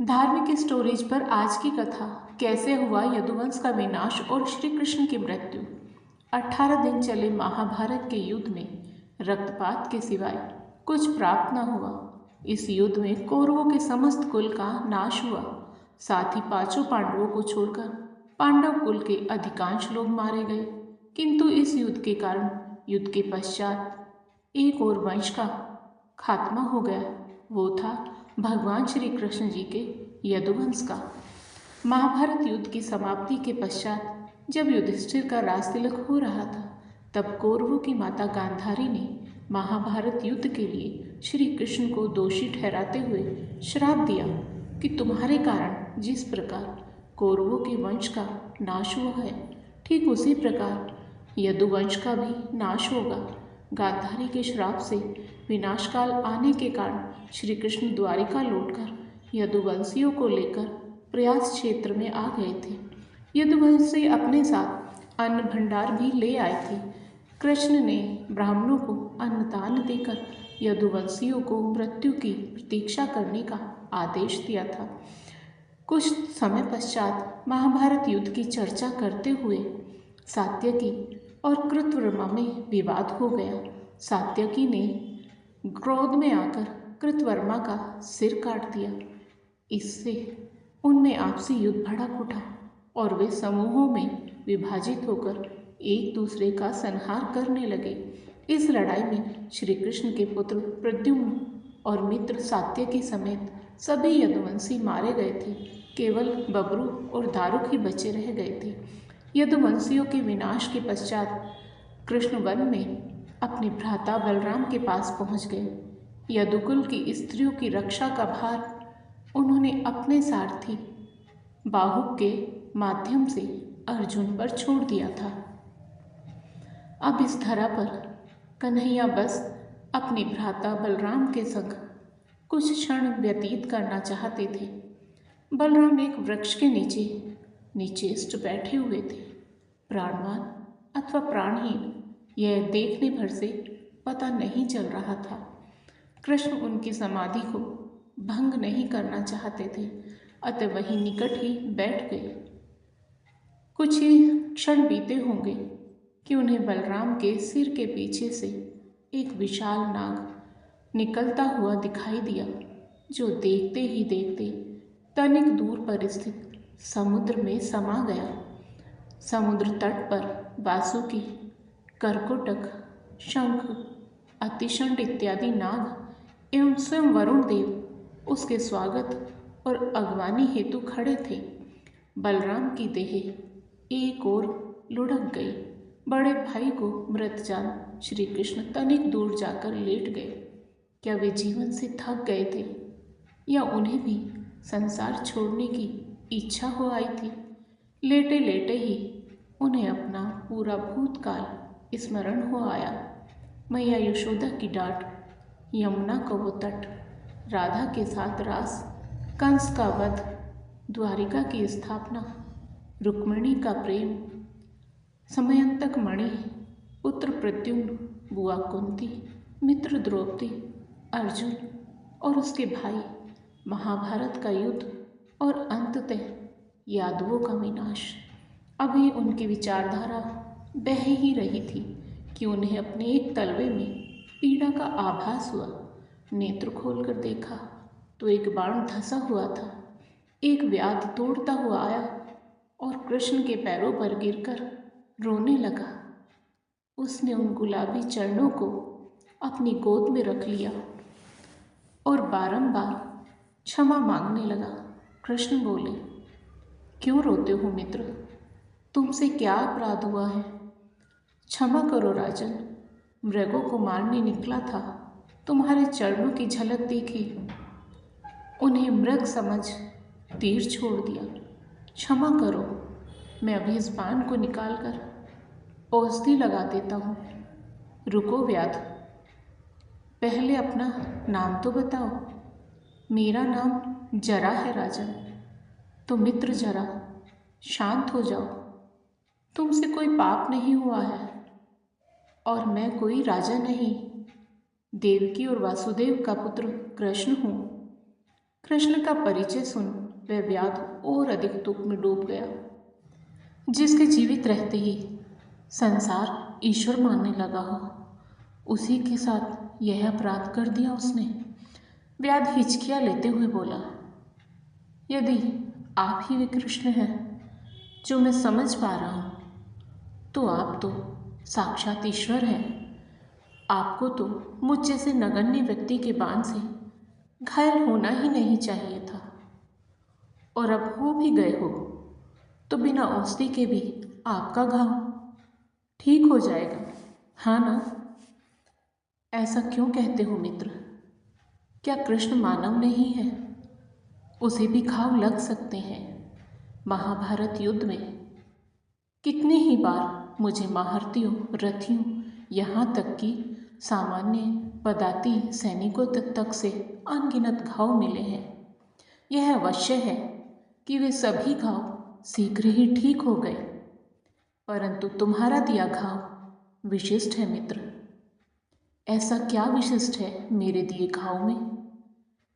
धार्मिक स्टोरेज पर आज की कथा। कैसे हुआ यदुवंश का विनाश और श्री कृष्ण की मृत्यु। 18 दिन चले महाभारत के युद्ध में रक्तपात के सिवाय कुछ प्राप्त न हुआ। इस युद्ध में कौरवों के समस्त कुल का नाश हुआ। साथ ही पांचों पांडवों को छोड़कर पांडव कुल के अधिकांश लोग मारे गए। किंतु इस युद्ध के कारण युद्ध के पश्चात एक और वंश का खात्मा हो गया। वो था भगवान श्री कृष्ण जी के यदुवंश का। महाभारत युद्ध की समाप्ति के पश्चात जब युधिष्ठिर का राजतिलक हो रहा था, तब कौरवों की माता गांधारी ने महाभारत युद्ध के लिए श्री कृष्ण को दोषी ठहराते हुए श्राप दिया कि तुम्हारे कारण जिस प्रकार कौरवों के वंश का नाश हुआ है, ठीक उसी प्रकार यदुवंश का भी नाश होगा। गांधारी के श्राप से विनाशकाल आने के कारण श्री कृष्ण द्वारिका लौटकर यदुवंशियों को लेकर प्रयास क्षेत्र में आ गए थे। यदुवंशी अपने साथ अन्न भंडार भी ले आए थे। कृष्ण ने ब्राह्मणों को अन्नदान देकर यदुवंशियों को मृत्यु की प्रतीक्षा करने का आदेश दिया था। कुछ समय पश्चात महाभारत युद्ध की चर्चा करते हुए सात्यकी और कृतवर्मा में विवाद हो गया। सात्यकी ने क्रोध में आकर कृतवर्मा का सिर काट दिया। इससे उनमें आपसी युद्ध भड़क उठा और वे समूहों में विभाजित होकर एक दूसरे का संहार करने लगे। इस लड़ाई में श्री कृष्ण के पुत्र प्रद्युम्न और मित्र सात्यकी समेत सभी यदुवंशी मारे गए थे। केवल बबरू और दारुक ही बचे रह गए थे। यदुवंशियों के विनाश के पश्चात कृष्ण वन में अपने भ्राता बलराम के पास पहुंच गए। यदुकुल की स्त्रियों की रक्षा का भार उन्होंने अपने सारथी बाहुक के माध्यम से अर्जुन पर छोड़ दिया था। अब इस धरा पर कन्हैया बस अपने भ्राता बलराम के संग कुछ क्षण व्यतीत करना चाहते थे। बलराम एक वृक्ष के नीचे निचेष्ट बैठे हुए थे। प्राणवान अथवा प्राणहीन यह देखने भर से पता नहीं चल रहा था। कृष्ण उनकी समाधि को भंग नहीं करना चाहते थे, अतः वहीं निकट ही बैठ गए। कुछ ही क्षण बीते होंगे कि उन्हें बलराम के सिर के पीछे से एक विशाल नाग निकलता हुआ दिखाई दिया, जो देखते ही देखते तनिक दूर पर स्थित समुद्र में समा गया। समुद्र तट पर वासुकी, करकोटक, शंख, अतिशंड इत्यादि नाग एवं स्वयं वरुण देव उसके स्वागत और अगवानी हेतु खड़े थे। बलराम की देह एक ओर लुढ़क गई। बड़े भाई को मृत जान श्री कृष्ण तनिक दूर जाकर लेट गए। क्या वे जीवन से थक गए थे या उन्हें भी संसार छोड़ने की इच्छा हो आई थी? लेटे लेटे ही उन्हें अपना पूरा भूतकाल स्मरण हो आया। मैया यशोदा की डांट, यमुना का वो तट, राधा के साथ रास, कंस का वध, द्वारिका की स्थापना, रुक्मिणी का प्रेम, समयंतक मणि, पुत्र प्रद्युम्न, बुआ कुंती, मित्र द्रौपदी, अर्जुन और उसके भाई, महाभारत का युद्ध और अंततः यादवों का विनाश। अभी उनकी विचारधारा बह ही रही थी कि उन्हें अपने एक तलवे में पीड़ा का आभास हुआ। नेत्र खोलकर देखा तो एक बाण धंसा हुआ था। एक व्याध दौड़ता हुआ आया और कृष्ण के पैरों पर गिरकर रोने लगा। उसने उन गुलाबी चरणों को अपनी गोद में रख लिया और बारंबार क्षमा मांगने लगा। कृष्ण बोले, क्यों रोते हो मित्र? तुमसे क्या अपराध हुआ है? क्षमा करो राजन, मृगों को मारने निकला था, तुम्हारे चरणों की झलक देखी, उन्हें मृग समझ तीर छोड़ दिया। क्षमा करो, मैं अभी इस बाण को निकालकर औषधि लगा देता हूँ। रुको व्याध, पहले अपना नाम तो बताओ। मेरा नाम जरा है राजन। तो मित्र जरा, शांत हो जाओ। तुमसे कोई पाप नहीं हुआ है और मैं कोई राजा नहीं, देवकी और वासुदेव का पुत्र कृष्ण हूँ। कृष्ण का परिचय सुन वह व्याध और अधिक दुख में डूब गया। जिसके जीवित रहते ही संसार ईश्वर मानने लगा हो, उसी के साथ यह अपराध कर दिया उसने। व्याध हिचकियाँ लेते हुए बोला, यदि आप ही वे कृष्ण हैं जो मैं समझ पा रहा हूँ, तो आप तो साक्षात ईश्वर हैं। आपको तो मुझ जैसे नगण्य व्यक्ति के बाण से घायल होना ही नहीं चाहिए था, और अब हो भी गए हो तो बिना औषधि के भी आपका घाव ठीक हो जाएगा, हाँ ना? ऐसा क्यों कहते हो मित्र? क्या कृष्ण मानव नहीं है? उसे भी घाव लग सकते हैं। महाभारत युद्ध में कितने ही बार मुझे महारथियों, रथियों, यहाँ तक कि सामान्य पदाती सैनिकों तक से अनगिनत घाव मिले हैं। यह अवश्य है कि वे सभी घाव शीघ्र ही ठीक हो गए, परंतु तुम्हारा दिया घाव विशिष्ट है मित्र। ऐसा क्या विशिष्ट है मेरे दिए घाव में?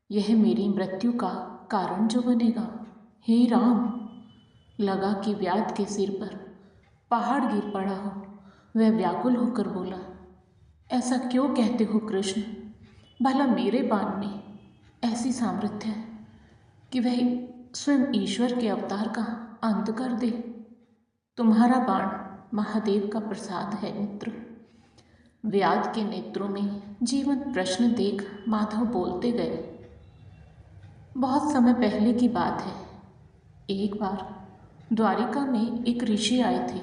यह मेरी मृत्यु का कारण जो बनेगा। हे राम! लगा कि व्याध के सिर पर पहाड़ गिर पड़ा हो। वह व्याकुल होकर बोला, ऐसा क्यों कहते हो कृष्ण? भला मेरे बाण में ऐसी सामर्थ्य है कि वह स्वयं ईश्वर के अवतार का अंत कर दे? तुम्हारा बाण महादेव का प्रसाद है मित्र। व्याध के नेत्रों में जीवंत प्रश्न देख माधव बोलते गए, बहुत समय पहले की बात है। एक बार द्वारिका में एक ऋषि आए थे।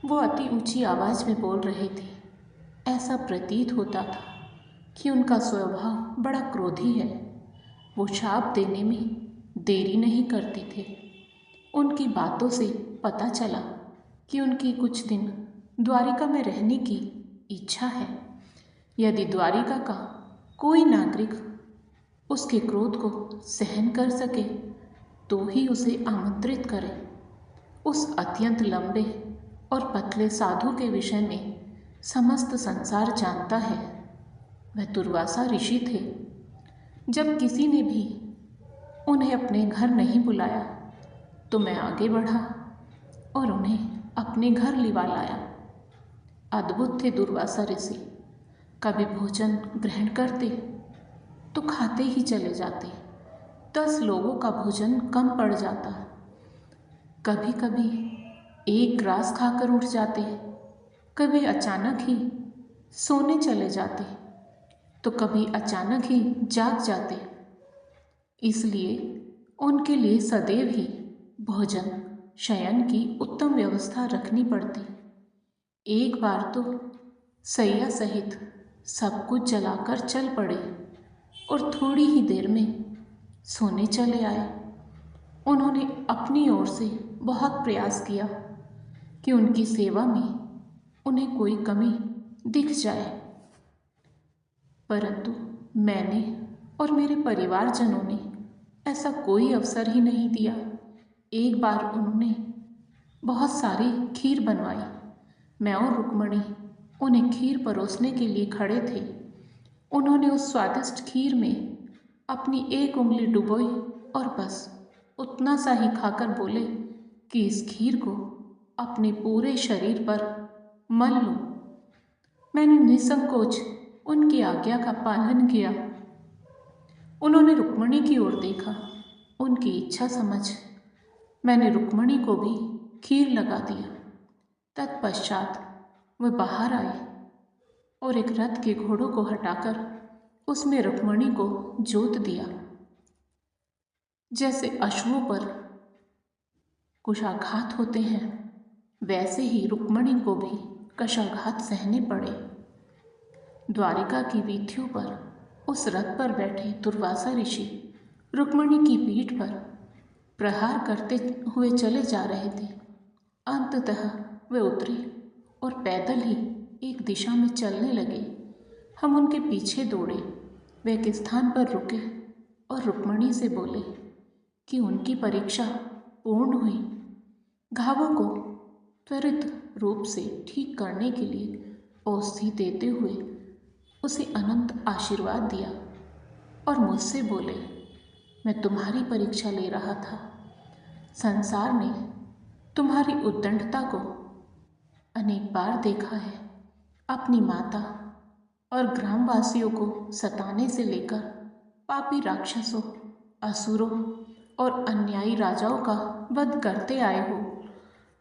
वो अति ऊंची आवाज में बोल रहे थे। ऐसा प्रतीत होता था कि उनका स्वभाव बड़ा क्रोधी है। वो शाप देने में देरी नहीं करते थे। उनकी बातों से पता चला कि उनकी कुछ दिन द्वारिका में रहने की इच्छा है। यदि द्वारिका का कोई नागरिक उसके क्रोध को सहन कर सके तो ही उसे आमंत्रित करें। उस अत्यंत लंबे और पतले साधु के विषय में समस्त संसार जानता है। वह दुर्वासा ऋषि थे। जब किसी ने भी उन्हें अपने घर नहीं बुलाया तो मैं आगे बढ़ा और उन्हें अपने घर लिवा लाया। अद्भुत थे दुर्वासा ऋषि। कभी भोजन ग्रहण करते तो खाते ही चले जाते। 10 लोगों का भोजन कम पड़ जाता। कभी कभी एक ग्रास खाकर उठ जाते, कभी अचानक ही सोने चले जाते, तो कभी अचानक ही जाग जाते। इसलिए उनके लिए सदैव ही भोजन शयन की उत्तम व्यवस्था रखनी पड़ती। एक बार तो सैया सहित सब कुछ जलाकर चल पड़े और थोड़ी ही देर में सोने चले आए। उन्होंने अपनी ओर से बहुत प्रयास किया कि उनकी सेवा में उन्हें कोई कमी दिख जाए, परंतु मैंने और मेरे परिवारजनों ने ऐसा कोई अवसर ही नहीं दिया। एक बार उन्होंने बहुत सारी खीर बनवाई। मैं और रुक्मणी उन्हें खीर परोसने के लिए खड़े थे। उन्होंने उस स्वादिष्ट खीर में अपनी एक उंगली डुबोई और बस उतना सा ही खाकर बोले कि इस खीर को अपने पूरे शरीर पर मल लो। मैंने निसंकोच उनकी आज्ञा का पालन किया। उन्होंने रुक्मणी की ओर देखा। उनकी इच्छा समझ मैंने रुक्मणी को भी खीर लगा दिया। तत्पश्चात वे बाहर आए और एक रथ के घोड़ों को हटाकर उसमें रुक्मणी को जोत दिया। जैसे अश्वों पर कुशाघात होते हैं, वैसे ही रुक्मणी को भी कशाघात सहने पड़े। द्वारिका की वीथियों पर उस रथ पर बैठे दुर्वासा ऋषि रुक्मणी की पीठ पर प्रहार करते हुए चले जा रहे थे। अंततः वे उतरे और पैदल ही एक दिशा में चलने लगे। हम उनके पीछे दौड़े। वे एक स्थान पर रुके और रुक्मणी से बोले कि उनकी परीक्षा पूर्ण हुई। घावों को त्वरित रूप से ठीक करने के लिए औषधि देते हुए उसे अनंत आशीर्वाद दिया और मुझसे बोले, मैं तुम्हारी परीक्षा ले रहा था। संसार ने तुम्हारी उद्दंडता को अनेक बार देखा है। अपनी माता और ग्रामवासियों को सताने से लेकर पापी राक्षसों, असुरों और अन्यायी राजाओं का वध करते आए हो।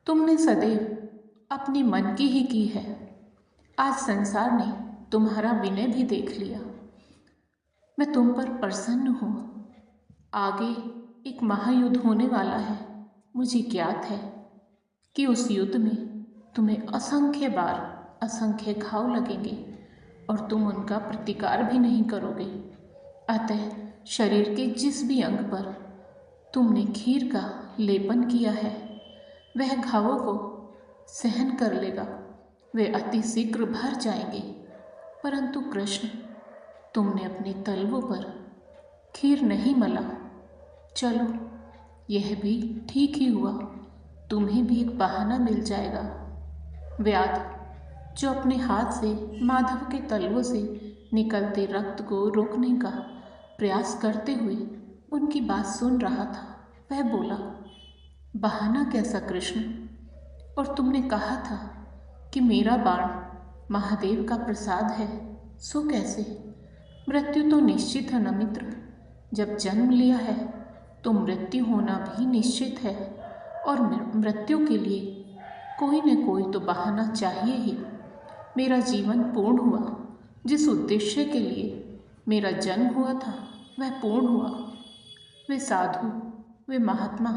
तुमने सदैव अपने मन की ही की है। आज संसार ने तुम्हारा विनय भी देख लिया। मैं तुम पर प्रसन्न हूँ। आगे एक महायुद्ध होने वाला है। मुझे ज्ञात है कि उस युद्ध में तुम्हें असंख्य बार असंख्य घाव लगेंगे और तुम उनका प्रतिकार भी नहीं करोगे। अतः शरीर के जिस भी अंग पर तुमने खीर का लेपन किया है वह घावों को सहन कर लेगा। वे अति शीघ्र भर जाएंगे। परंतु कृष्ण, तुमने अपने तलवों पर खीर नहीं मला। चलो, यह भी ठीक ही हुआ। तुम्हें भी एक बहाना मिल जाएगा। व्याध, जो अपने हाथ से माधव के तलवों से निकलते रक्त को रोकने का प्रयास करते हुए उनकी बात सुन रहा था, वह बोला, बहाना कैसा कृष्ण? और तुमने कहा था कि मेरा बाण महादेव का प्रसाद है, सो कैसे? मृत्यु तो निश्चित है न मित्र। जब जन्म लिया है तो मृत्यु होना भी निश्चित है, और मृत्यु के लिए कोई न कोई तो बहाना चाहिए ही। मेरा जीवन पूर्ण हुआ। जिस उद्देश्य के लिए मेरा जन्म हुआ था वह पूर्ण हुआ। वे साधु, वे महात्मा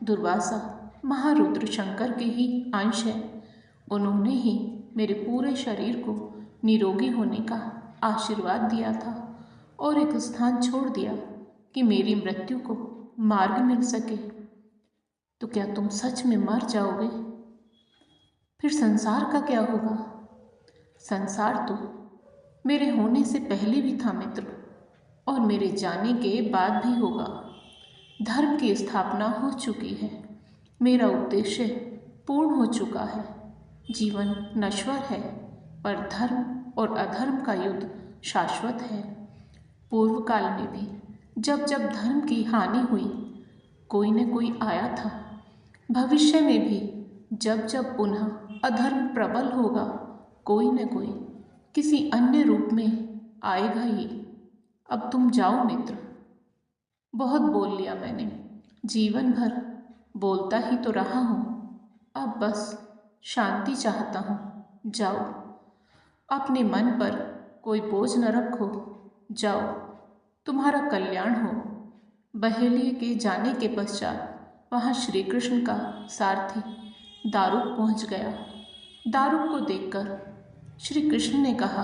दुर्वासा महारुद्र शंकर के ही अंश हैं। उन्होंने ही मेरे पूरे शरीर को निरोगी होने का आशीर्वाद दिया था और एक स्थान छोड़ दिया कि मेरी मृत्यु को मार्ग मिल सके। तो क्या तुम सच में मर जाओगे? फिर संसार का क्या होगा? संसार तो मेरे होने से पहले भी था मित्र, और मेरे जाने के बाद भी होगा। धर्म की स्थापना हो चुकी है। मेरा उद्देश्य पूर्ण हो चुका है। जीवन नश्वर है, पर धर्म और अधर्म का युद्ध शाश्वत है। पूर्व काल में भी जब जब धर्म की हानि हुई, कोई न कोई आया था। भविष्य में भी जब जब पुनः अधर्म प्रबल होगा, कोई न कोई किसी अन्य रूप में आएगा ही। अब तुम जाओ मित्र। बहुत बोल लिया मैंने। जीवन भर बोलता ही तो रहा हूँ। अब बस शांति चाहता हूँ। जाओ, अपने मन पर कोई बोझ न रखो। जाओ, तुम्हारा कल्याण हो। बहेलिए के जाने के पश्चात वहाँ श्री कृष्ण का सारथी दारुक पहुँच गया। दारुक को देखकर श्री कृष्ण ने कहा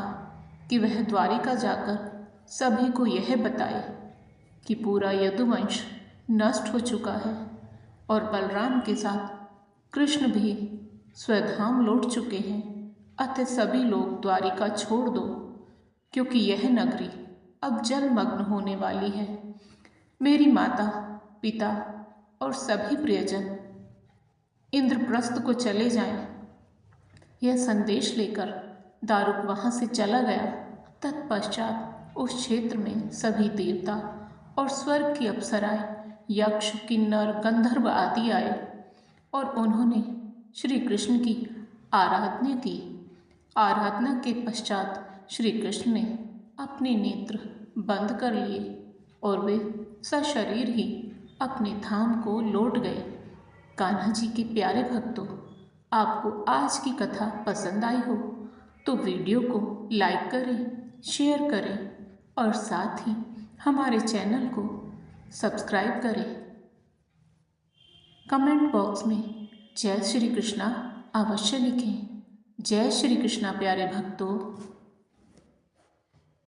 कि वह द्वारिका जाकर सभी को यह बताए कि पूरा यदुवंश नष्ट हो चुका है और बलराम के साथ कृष्ण भी स्वधाम लौट चुके हैं। अतः सभी लोग द्वारिका छोड़ दो, क्योंकि यह नगरी अब जलमग्न होने वाली है। मेरी माता, पिता और सभी प्रियजन इंद्रप्रस्थ को चले जाएं। यह संदेश लेकर दारुक वहाँ से चला गया। तत्पश्चात उस क्षेत्र में सभी देवता और स्वर्ग की अप्सराएं, यक्ष, किन्नर, गंधर्व आदि आए और उन्होंने श्री कृष्ण की आराधना की। आराधना के पश्चात श्री कृष्ण ने अपने नेत्र बंद कर लिए और वे सशरीर ही अपने धाम को लौट गए। कान्हा जी के प्यारे भक्तों, आपको आज की कथा पसंद आई हो तो वीडियो को लाइक करें, शेयर करें और साथ ही हमारे चैनल को सब्सक्राइब करें। कमेंट बॉक्स में जय श्री कृष्णा अवश्य लिखें। जय श्री कृष्णा प्यारे भक्तों।